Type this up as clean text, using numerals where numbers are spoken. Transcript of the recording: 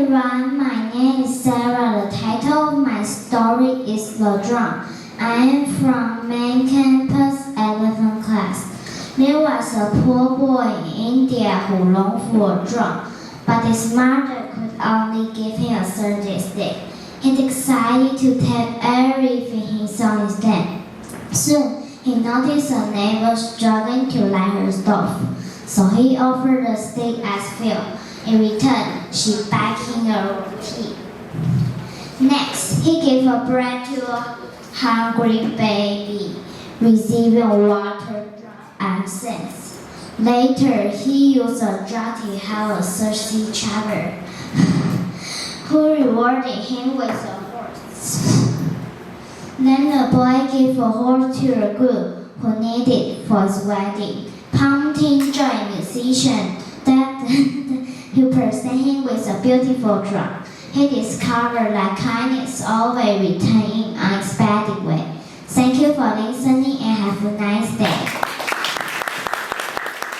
everyone, my name is Sarah. The title of my story is The Drum. I am from main campus 11th class. There was a poor boy in India who longed for a drum, but his mother could only give him a sturdy stick. He decided to take everything he saw instead. Soon, he noticed a neighbor struggling to light her stove, so he offered the stick as fuel. In return, she baked him a roti. Next, he gave a bread to a hungry baby, receiving water and cents. Later, he used a jar to help a thirsty child, who rewarded him with a horse. Then the boy gave a horse to a groom who needed it for his wedding. Pumpkin joined musician who presented him with a beautiful drum. He discovered that kindness always returns in an unexpected way. Thank you for listening and have a nice day.